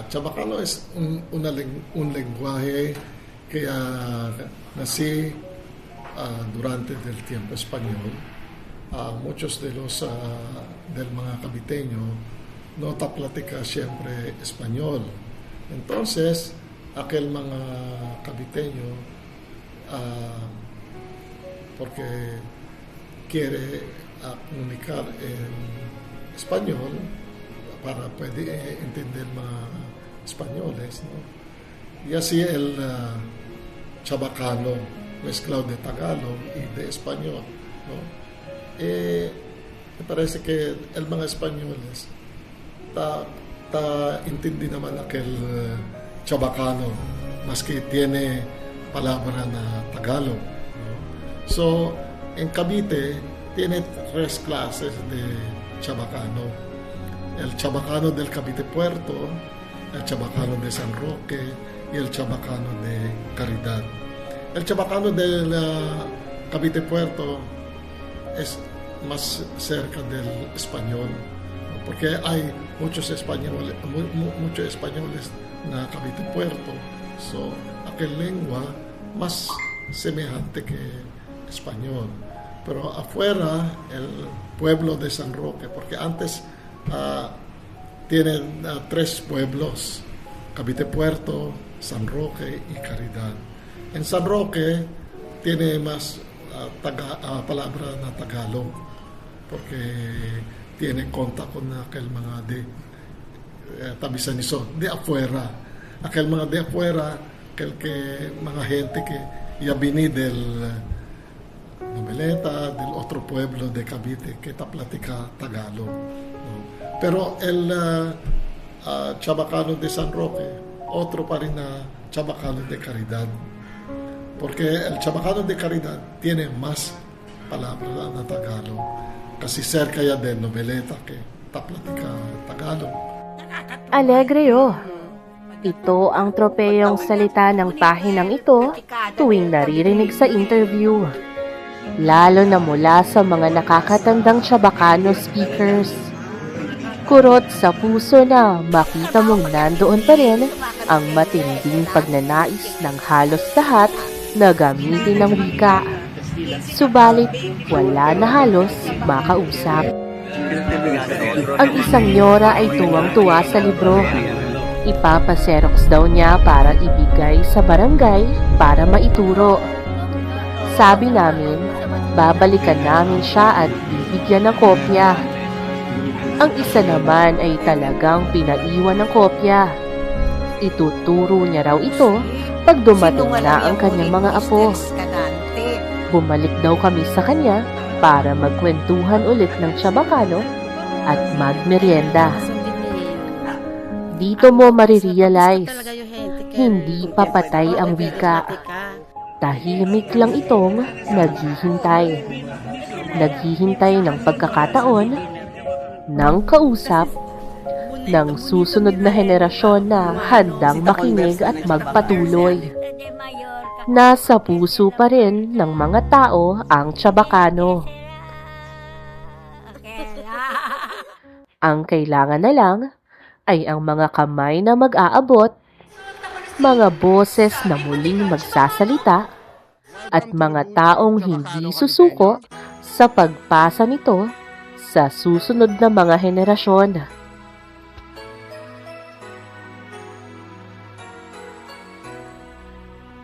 Chabacano es un lenguaje que nací durante el tiempo español. Muchos de los del mga Caviteño no ta platica siempre español. Entonces, aquel mga Caviteño, porque quiere comunicar en español para poder entender más españoles, ¿no? Y así el chabacano mezclado de Tagalog y de español, ¿no? Me parece que el mga españoles entendí naman aquel chabacano, más que tiene palabra na Tagalog, ¿no? So, en Cavite tiene tres clases de chabacano: el chabacano del Cavite Puerto, el chabacano de San Roque y el chabacano de Caridad. El chabacano del Cavite Puerto es más cerca del español, porque hay muchos españoles en Cavite Puerto. So, aquel lengua más semejante que español. Pero afuera, el pueblo de San Roque, porque antes tienen tres pueblos: Cavite Puerto, San Roque y Caridad. En San Roque tiene más palabra na Tagalog, porque tiene contact con aquel mga de tabisan iso, de afuera. Aquel mga de afuera, aquel que mga gente que yabini del Noveleta, del otro pueblo de Cavite que ta platica Tagalog, no? Pero el chabacano de San Roque, otro pa rin na chabacano de Caridad, porque el chabacano de Caridad tiene más palabras na Tagalog, kasi cerca ya de Noveleta que ta platica Tagalog. Alegre oh. Ito ang tropeyong salita ng pahinang ito tuwing naririnig sa interview. Lalo na mula sa mga nakakatandang Chabacano speakers. Kurot sa puso na makita mong nandoon pa rin ang matinding pagnanais ng halos lahat na gamitin ng wika. Subalit, wala na halos makausap. Ang isang nyora ay tuwang-tuwa sa libro. Ipapaserox daw niya para ibigay sa barangay para maituro. Sabi namin, babalikan namin siya at bibigyan ng kopya. Ang isa naman ay talagang pinaiwan ng kopya. Ituturo niya raw ito pag dumating na ang kanyang mga apo. Bumalik daw kami sa kanya para magkwentuhan ulit ng Chabacano at magmerienda. Dito mo marirealize, hindi papatay ang wika. Tahimik lang itong naghihintay. Naghihintay ng pagkakataon, ng kausap, ng susunod na henerasyon na handang makinig at magpatuloy. Nasa puso pa rin ng mga tao ang Chabacano. Ang kailangan na lang ay ang mga kamay na mag-aabot, mga boses na muling magsasalita, at mga taong hindi susuko sa pagpasa nito sa susunod na mga henerasyon.